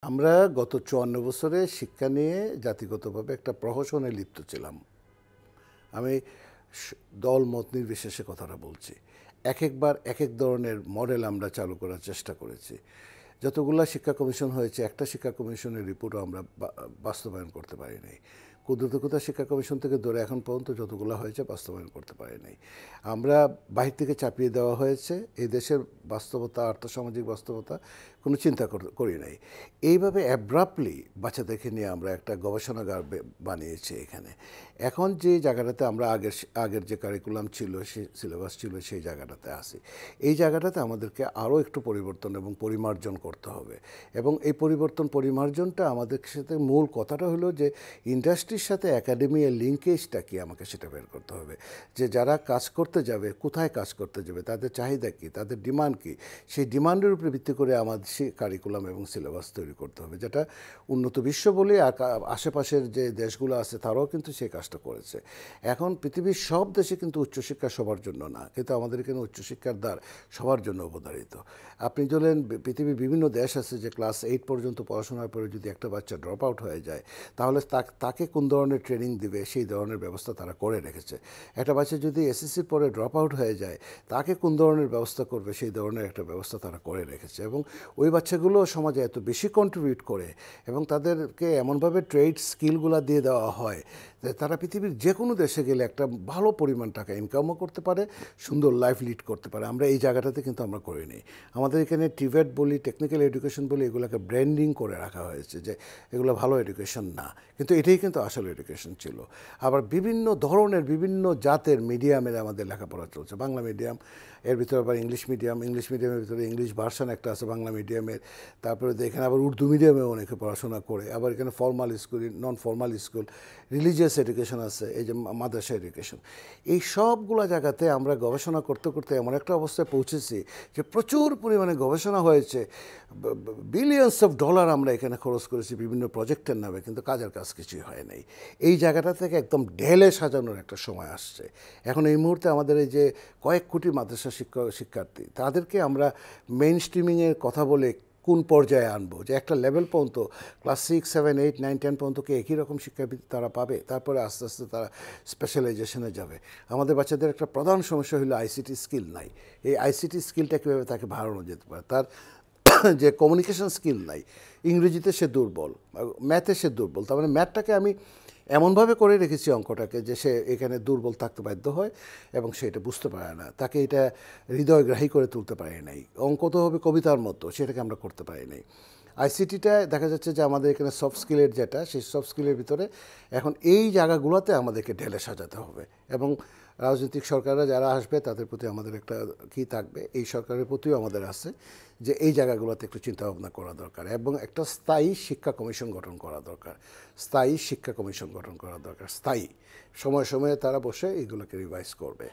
আমরা গত ৫৪ বছরে শিক্ষা নিয়ে জাতিগতভাবে একটা প্রহসনে লিপ্ত ছিলাম। আমি স দল মত নির্বিশেষে কথাটা বলছি। একেকবার একেক ধরনের মডেল আমরা চালু করার চেষ্টা করেছি। যতগুলা শিক্ষা কমিশন হয়েছে, একটা শিক্ষা কমিশনের রিপোর্টও আমরা বাস্তবায়ন করতে পারি নাই। ক্ষুদ্র শিক্ষা কমিশন থেকে ধরে এখন পর্যন্ত যতগুলো হয়েছে বাস্তবায়ন করতে পারি নাই। আমরা বাহির থেকে চাপিয়ে দেওয়া হয়েছে। এই দেশের বাস্তবতা, আর্থসামাজিক বাস্তবতা কোনো চিন্তা করি নাই। এইভাবে অ্যাব্রাপ্টলি বাচ্চাদেরকে নিয়ে আমরা একটা গবেষণাগার বানিয়েছি এখানে। এখন যে জায়গাটাতে আমরা আগের যে কারিকুলাম ছিল, সে সিলেবাস ছিল, সেই জায়গাটাতে আসি। এই জায়গাটাতে আমাদেরকে আরও একটু পরিবর্তন এবং পরিমার্জন করতে হবে। এবং এই পরিমার্জনটা আমাদের সাথে মূল কথাটা হলো যে ইন্ডাস্ট্রির সাথে একাডেমি এর লিঙ্কেজটা কি, আমাকে সেটা বের করতে হবে। যে যারা কাজ করতে যাবে, কোথায় কাজ করতে যাবে, তাদের চাহিদা কী, তাদের ডিমান্ড কী, সেই ডিমান্ডের উপরে ভিত্তি করে আমাদের সেই কারিকুলাম এবং সিলেবাস তৈরি করতে হবে, যেটা উন্নত বিশ্ব বলে আর আশেপাশের যে দেশগুলো আছে তারাও কিন্তু সেই কাজটা করেছে। এখন পৃথিবীর সব দেশে কিন্তু উচ্চশিক্ষা সবার জন্য না, কিন্তু আমাদের এখানে উচ্চশিক্ষার দ্বার সবার জন্য অবধারিত। আপনি বলেন পৃথিবীর বিভিন্ন দেশ আছে যে ক্লাস 8 পর্যন্ত পড়াশোনার পরে যদি একটা বাচ্চা ড্রপ আউট হয়ে যায়, তাহলে তাকে কোন ধরনের ট্রেনিং দিবে সেই ধরনের ব্যবস্থা তারা করে রেখেছে। একটা বাচ্চা যদি এসএসসির পরে ড্রপ আউট হয়ে যায়, তাকে কোন ধরনের ব্যবস্থা করবে সেই ধরনের একটা ব্যবস্থা তারা করে রেখেছে। এবং ওই বাচ্চাগুলো সমাজে এত বেশি কন্ট্রিবিউট করে এবং তাদেরকে এমনভাবে ট্রেড স্কিলগুলো দিয়ে দেওয়া হয় যে তারা পৃথিবীর যে কোনো দেশে গেলে একটা ভালো পরিমাণ টাকা ইনকামও করতে পারে, সুন্দর লাইফ লিড করতে পারে। আমরা এই জায়গাটাতে কিন্তু আমরা করে নিই। আমাদের এখানে টিভেট বলি, টেকনিক্যাল এডুকেশন বলি, এগুলোকে ব্র্যান্ডিং করে রাখা হয়েছে যে এগুলো ভালো এডুকেশন না, কিন্তু এটাই কিন্তু আসল এডুকেশন ছিল। আবার বিভিন্ন ধরনের বিভিন্ন জাতের মিডিয়ামের আমাদের লেখাপড়া চলছে। বাংলা মিডিয়াম, এর ভিতরে আবার ইংলিশ মিডিয়ামের ভিতরে ইংলিশ ভার্সন একটা আছে বাংলা মিডিয়ামের। তারপরে এখানে আবার উর্দু মিডিয়ামে অনেকে পড়াশোনা করে। আবার এখানে formal school, non formal school, religious education আছে, এই যে মাদ্রাসা এডুকেশন। এই সবগুলো জায়গাতে আমরা গবেষণা করতে করতে এমন একটা অবস্থায় পৌঁছেছি যে প্রচুর পরিমাণে গবেষণা হয়েছে, বিলিয়নস অফ ডলার আমরা এখানে খরচ করেছি বিভিন্ন প্রজেক্টের নামে, কিন্তু কাজের কাজ কিছুই হয় নাই। এই জায়গাটা থেকে একদম ঢেলে সাজানোর একটা সময় আসছে। এখন এই মুহূর্তে আমাদের এই যে কয়েক কোটি মাদ্রাসা শিক্ষার্থী, তাদেরকে আমরা মেইন স্ট্রিমিংয়ের কথা বলে কোন পর্যায়ে আনবো, যে একটা লেভেল পর্যন্ত ক্লাস 6, 7, 8, 9, 10 পর্যন্ত কি একই রকম শিক্ষাবৃত্তি তারা পাবে, তারপরে আস্তে আস্তে তারা স্পেশালাইজেশনে যাবে। আমাদের বাচ্চাদের একটা প্রধান সমস্যা হলো আইসিটি স্কিল নাই। এই আইসিটি স্কিলটা কীভাবে তাকে বাড়ানো যেতে পারে, তার যে কমিউনিকেশন স্কিল নাই, ইংরেজিতে সে দুর্বল, ম্যাথে সে দুর্বল। তার মানে ম্যাথটাকে আমি এমনভাবে করে রেখেছি অঙ্কটাকে যে সে এখানে দুর্বল থাকতে বাধ্য হয় এবং সে এটা বুঝতে পারে না, তাকে এটা হৃদয়গ্রাহী করে তুলতে পারে নাই। অঙ্ক তো হবে কবিতার মতো, সেটাকে আমরা করতে পারি নাই। আইসিটিটা দেখা যাচ্ছে যে আমাদের এখানে সফট স্কিলের যেটা, সেই সফট স্কিলের ভিতরে এখন এই জায়গাগুলোতে আমাদেরকে ঢেলে সাজাতে হবে। এবং রাজনৈতিক সরকাররা যারা আসবে তাদের প্রতি আমাদের একটা কী থাকবে, এই সরকারের প্রতিও আমাদের আছে যে এই জায়গাগুলোতে একটু চিন্তাভাবনা করা দরকার এবং একটা স্থায়ী শিক্ষা কমিশন গঠন করা দরকার। স্থায়ী সময়ে সময়ে তারা বসে এগুলোকে রিভাইজ করবে।